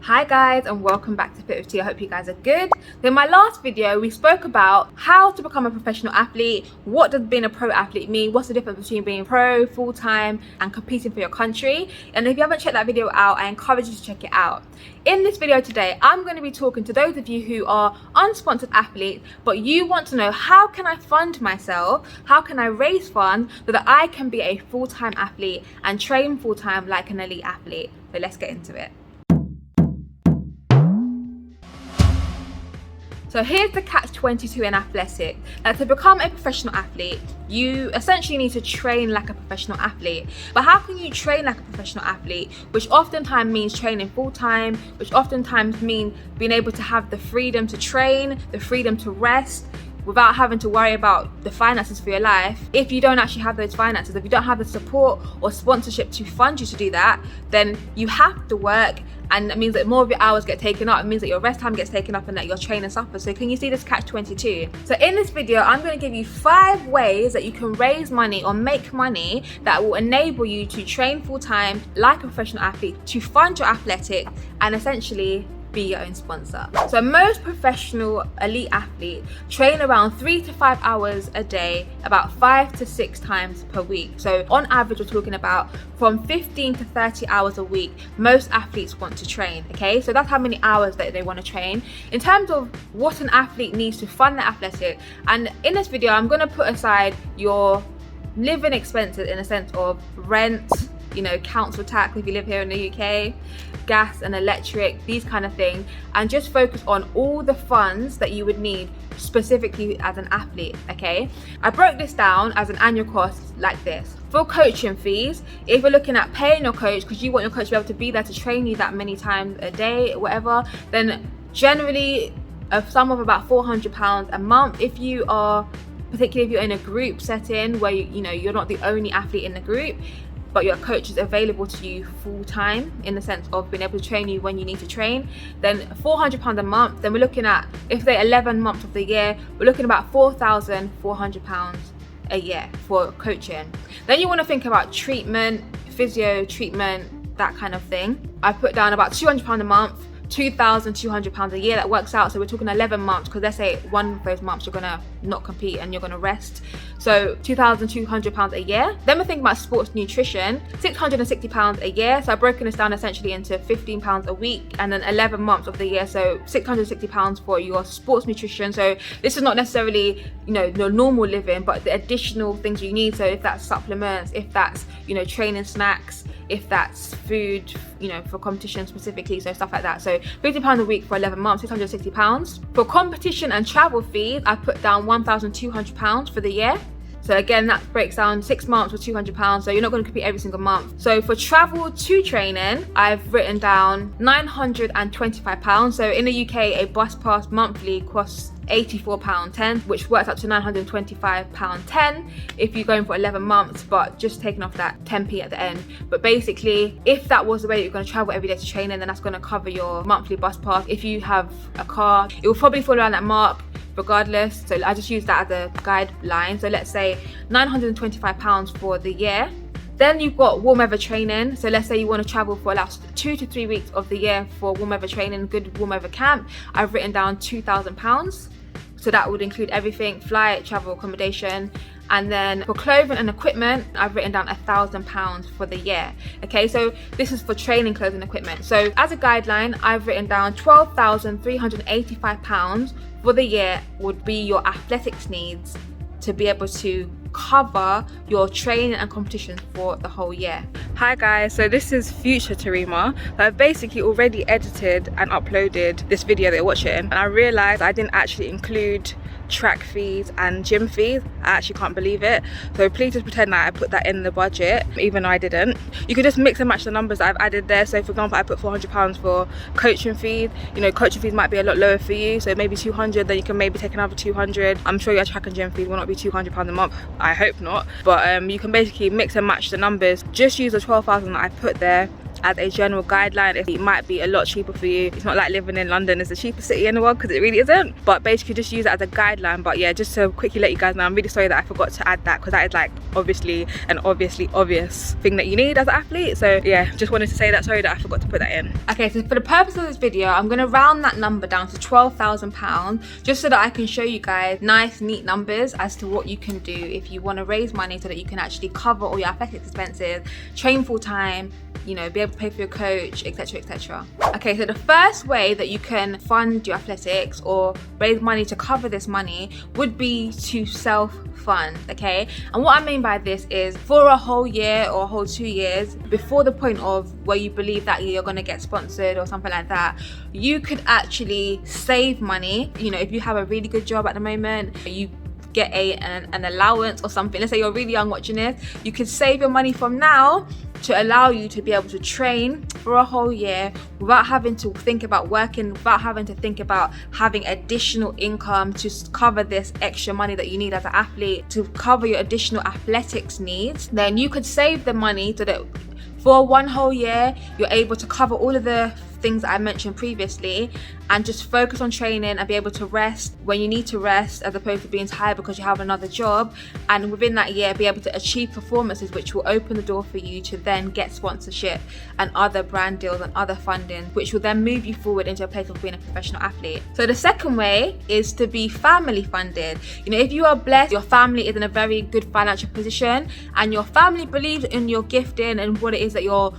Hi guys, and welcome back to Fit with T. I hope you guys are good. So in my last video we spoke about how to become a professional athlete. What does being a pro athlete mean? What's the difference between being pro, full-time and competing for your country? And if you haven't checked that video out, I encourage you to check it out. In this video today, I'm going to be talking to those of you who are unsponsored athletes, but you want to know, how can I fund myself? How can I raise funds so that I can be a full-time athlete and train full-time like an elite athlete? So let's get into it. So here's the catch-22 in athletics. To become a professional athlete, you essentially need to train like a professional athlete. But how can you train like a professional athlete? Which oftentimes means training full-time, which oftentimes means being able to have the freedom to train, the freedom to rest, without having to worry about the finances for your life. If you don't actually have those finances, if you don't have the support or sponsorship to fund you to do that, then you have to work, and that means that more of your hours get taken up. It means that your rest time gets taken up and that your training suffers. So can you see this catch-22? So in this video, I'm going to give you 5 ways that you can raise money or make money that will enable you to train full-time like a professional athlete, to fund your athletics, and essentially be your own sponsor. So most professional elite athletes train around 3 to 5 hours a day, about 5 to 6 times per week. So on average, we're talking about from 15 to 30 hours a week most athletes want to train. Okay, so that's how many hours that they want to train. In terms of what an athlete needs to fund their athletic, and in this video I'm going to put aside your living expenses in a sense of rent, council tax if you live here in the UK, gas and electric, these kind of things, and just focus on all the funds that you would need specifically as an athlete. Okay, I broke this down as an annual cost like this. For coaching fees, if you're looking at paying your coach because you want your coach to be able to be there to train you that many times a day, whatever, then generally a sum of about £400 a month. If you are, particularly if you're in a group setting where you're not the only athlete in the group, but your coach is available to you full-time in the sense of being able to train you when you need to train, then £400 a month. Then we're looking at, if they're 11 months of the year, we're looking about £4,400 a year for coaching. Then you want to think about treatment, physio treatment, that kind of thing. I put down about £200 a month, £2,200 a year. That works out, so we're talking 11 months, because let's say one of those months you're gonna not compete and you're gonna rest, so £2,200 a year. Then we're thinking about sports nutrition, £660 a year. So I've broken this down essentially into £15 a week, and then 11 months of the year, so £660 for your sports nutrition. So this is not necessarily your normal living, but the additional things you need. So if that's supplements, if that's training snacks, if that's food, for competition specifically, so stuff like that. So £50 a week for 11 months, £660. For competition and travel fees, I put down £1,200 for the year. So again, that breaks down 6 months for £200, so you're not going to compete every single month. So for travel to training, I've written down £925. So in the UK, a bus pass monthly costs £84.10, which works out to £925.10 if you're going for 11 months, but just taking off that 10p at the end. But basically, if that was the way that you're going to travel every day to training, then that's going to cover your monthly bus pass. If you have a car, it will probably fall around that mark regardless. So I just use that as a guideline. So let's say £925 for the year. Then you've got warm weather training. So let's say you want to travel for the last 2 to 3 weeks of the year for warm weather training, good warm weather camp. I've written down £2,000. So that would include everything: flight, travel, accommodation. And then for clothing and equipment, I've written down £1,000 for the year. Okay, so this is for training clothes and equipment. So as a guideline, I've written down £12,385 for the year would be your athletics needs to be able to cover your training and competition for the whole year. Hi guys, so this is future Torema. I've basically already edited and uploaded this video that you're watching, and I realized I didn't actually include track fees and gym fees. I actually can't believe it. So please just pretend that I put that in the budget, even though I didn't. You can just mix and match the numbers that I've added there. So for example, I put £400 for coaching fees. Coaching fees might be a lot lower for you, so maybe 200, then you can maybe take another 200. I'm sure your track and gym fees will not be £200 a month. I hope not, but you can basically mix and match the numbers. Just use the 12,000 that I put there as a general guideline. It might be a lot cheaper for you. It's not like living in London is the cheapest city in the world, because it really isn't, but basically just use it as a guideline. But yeah, just to quickly let you guys know, I'm really sorry that I forgot to add that, because that is like obviously an obvious thing that you need as an athlete. So yeah, just wanted to say that. Sorry that I forgot to put that in. Okay, so for the purpose of this video, I'm going to round that number down to £12,000, just so that I can show you guys nice neat numbers as to what you can do if you want to raise money so that you can actually cover all your athletic expenses, train full time, you know, be able to pay for your coach, etc, etc. Okay, so the first way that you can fund your athletics or raise money to cover this money would be to self-fund, okay? And what I mean by this is, for a whole year or a whole 2 years, before the point of where you believe that you're going to get sponsored or something like that, you could actually save money. You know, if you have a really good job at the moment, you get an allowance or something, let's say you're really young watching this, you could save your money from now to allow you to be able to train for a whole year without having to think about working, without having to think about having additional income to cover this extra money that you need as an athlete, to cover your additional athletics needs. Then you could save the money so that for 1 whole year you're able to cover all of the things that I mentioned previously and just focus on training and be able to rest when you need to rest, as opposed to being tired because you have another job, and within that year be able to achieve performances which will open the door for you to then get sponsorship and other brand deals and other funding, which will then move you forward into a place of being a professional athlete. So the second way is to be family funded. You know, if you are blessed, your family is in a very good financial position and your family believes in your gifting and what it is that you're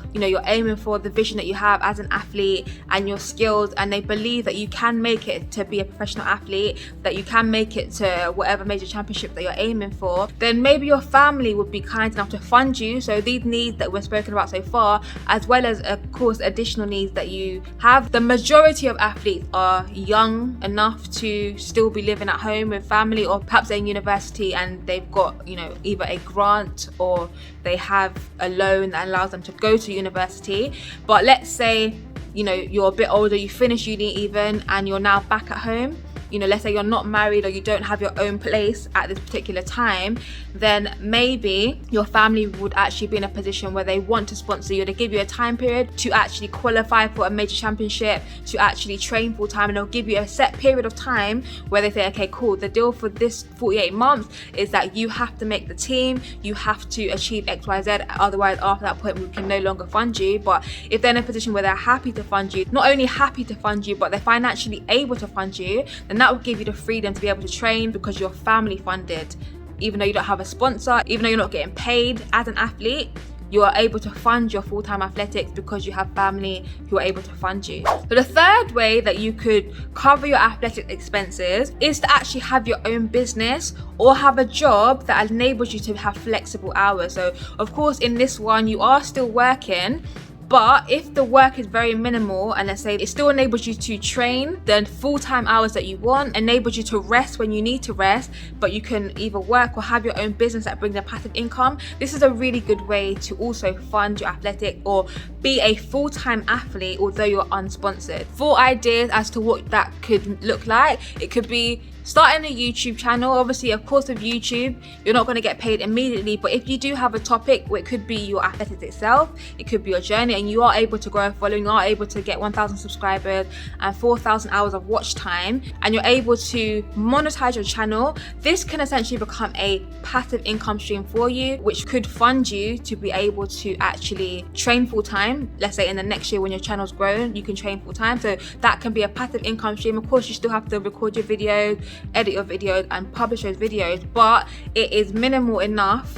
aiming for, the vision that you have as an athlete and your skills, and they believe that you can make it to be a professional athlete, that you can make it to whatever major championship that you're aiming for, then maybe your family would be kind enough to fund you. So these needs that we're spoken about so far, as well as of course additional needs that you have. The majority of athletes are young enough to still be living at home with family, or perhaps they're in university and they've got, you know, either a grant or they have a loan that allows them to go to university. But let's say, you know, you're a bit older, you finish uni even, and you're now back at home. You know, let's say you're not married or you don't have your own place at this particular time, then maybe your family would actually be in a position where they want to sponsor you. They give you a time period to actually qualify for a major championship, to actually train full time, and they'll give you a set period of time where they say, okay, cool, the deal for this 48 months is that you have to make the team, you have to achieve XYZ, otherwise after that point we can no longer fund you. But if they're in a position where they're happy to fund you, not only happy to fund you, but they're financially able to fund you, then that will give you the freedom to be able to train because you're family funded. Even though you don't have a sponsor, even though you're not getting paid as an athlete, you are able to fund your full-time athletics because you have family who are able to fund you. So the third way that you could cover your athletic expenses is to actually have your own business or have a job that enables you to have flexible hours. So of course in this one you are still working, but if the work is very minimal, and let's say it still enables you to train the full-time hours that you want, enables you to rest when you need to rest, but you can either work or have your own business that brings a passive income, this is a really good way to also fund your athletic or be a full-time athlete although you're unsponsored. 4 ideas as to what that could look like. It could be starting a YouTube channel. Obviously, of course, with YouTube, you're not going to get paid immediately, but if you do have a topic, it could be your athletics itself, it could be your journey, and you are able to grow a following, you are able to get 1,000 subscribers and 4,000 hours of watch time, and you're able to monetize your channel, this can essentially become a passive income stream for you, which could fund you to be able to actually train full time. Let's say in the next year when your channel's grown, you can train full time. So that can be a passive income stream. Of course, you still have to record your videos, edit your videos and publish those videos, but it is minimal enough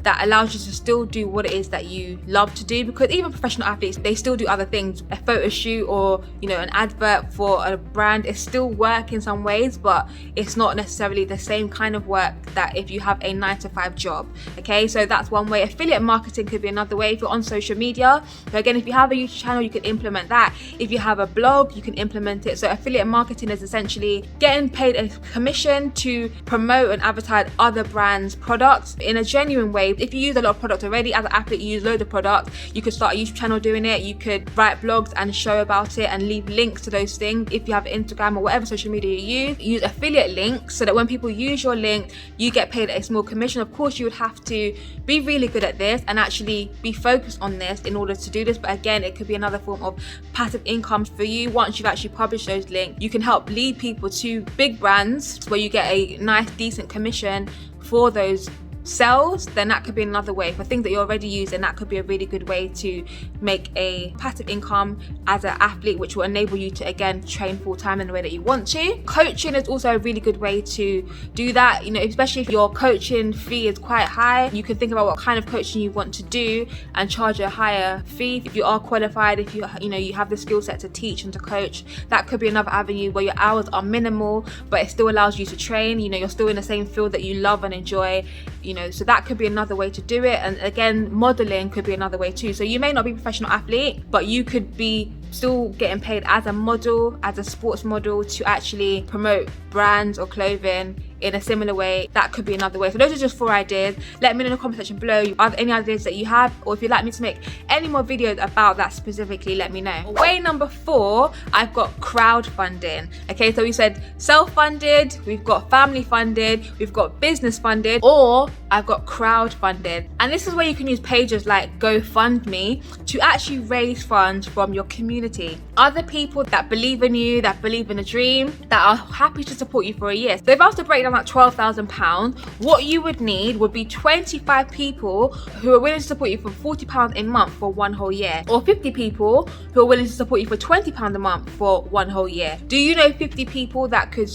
that allows you to still do what it is that you love to do, because even professional athletes, they still do other things. A photo shoot or, you know, an advert for a brand is still work in some ways, but it's not necessarily the same kind of work that if you have a 9-to-5 job. Okay, so that's one way. Affiliate marketing could be another way if you're on social media. So again, if you have a YouTube channel, you can implement that. If you have a blog, you can implement it. So affiliate marketing is essentially getting paid a commission to promote and advertise other brands' products in a genuine way, way. If you use a lot of product already as an athlete, you use loads of product, you could start a YouTube channel doing it. You could write blogs and show about it and leave links to those things. If you have Instagram or whatever social media you use affiliate links so that when people use your link, you get paid a small commission. Of course, you would have to be really good at this and actually be focused on this in order to do this. But again, it could be another form of passive income for you. Once you've actually published those links, you can help lead people to big brands where you get a nice, decent commission for those sales. Then that could be another way for things that you're already using. That could be a really good way to make a passive income as an athlete, which will enable you to again train full-time in the way that you want to. Coaching is also a really good way to do that, you know, especially if your coaching fee is quite high. You can think about what kind of coaching you want to do and charge a higher fee. If you are qualified, if you have the skill set to teach and to coach, that could be another avenue where your hours are minimal but it still allows you to train. You know, you're still in the same field that you love and enjoy, you know, so that could be another way to do it. And again, modeling could be another way too. So you may not be a professional athlete, but you could be still getting paid as a model, as a sports model, to actually promote brands or clothing in a similar way. That could be another way. So those are just 4 ideas. Let me know in the comment section below. Are there any ideas that you have, or if you'd like me to make any more videos about that specifically, let me know. Way number 4, I've got crowdfunding. Okay, so we said self-funded, we've got family funded, we've got business funded, or I've got crowdfunded. And this is where you can use pages like GoFundMe to actually raise funds from your community. Other people that believe in you, that believe in a dream, that are happy to support you for a year. So if I was to break down that £12,000, what you would need would be 25 people who are willing to support you for £40 a month for 1 whole year, or 50 people who are willing to support you for £20 a month for 1 whole year. Do you know 50 people that could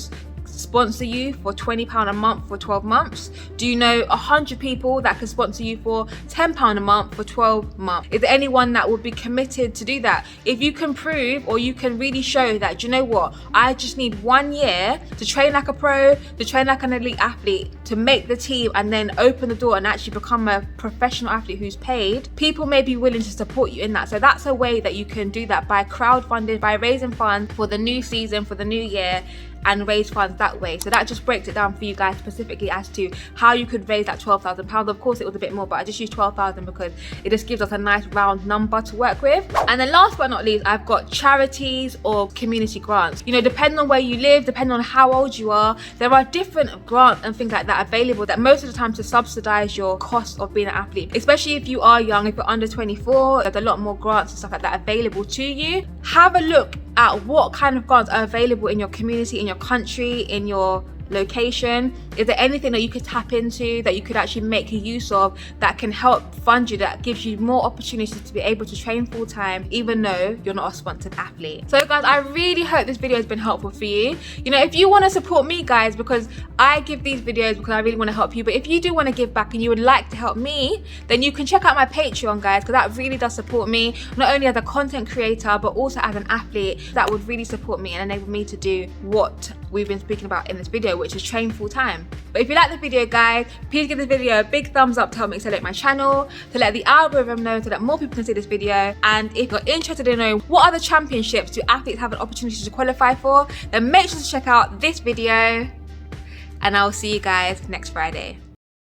sponsor you for £20 a month for 12 months? Do you know 100 people that could sponsor you for £10 a month for 12 months? Is there anyone that would be committed to do that? If you can prove, or you can really show that, do you know what, I just need 1 year to train like a pro, to train like an elite athlete, to make the team and then open the door and actually become a professional athlete who's paid, people may be willing to support you in that. So that's a way that you can do that, by crowdfunding, by raising funds for the new season, for the new year, and raise funds that way. So that just breaks it down for you guys specifically as to how you could raise that £12,000. Of course it was a bit more, but I just used 12,000 because it just gives us a nice round number to work with. And then last but not least, I've got charities or community grants. You know, depending on where you live, depending on how old you are, there are different grants and things like that available that most of the time to subsidize your cost of being an athlete. Especially if you are young, if you're under 24, there's a lot more grants and stuff like that available to you. Have a look at what kind of grants are available in your community, in your country, in your location. Is there anything that you could tap into, that you could actually make use of, that can help fund you, that gives you more opportunities to be able to train full time even though you're not a sponsored athlete? So guys, I really hope this video has been helpful for you. You know, if you want to support me guys, because I give these videos because I really want to help you, but if you do want to give back and you would like to help me, then you can check out my Patreon guys, because that really does support me, not only as a content creator but also as an athlete. That would really support me and enable me to do what we've been speaking about in this video, which is train full time. But if you like the video guys, please give this video a big thumbs up to help me accelerate my channel, to let the algorithm know so that more people can see this video. And if you're interested in knowing what other championships do athletes have an opportunity to qualify for, then make sure to check out this video, and I'll see you guys next Friday.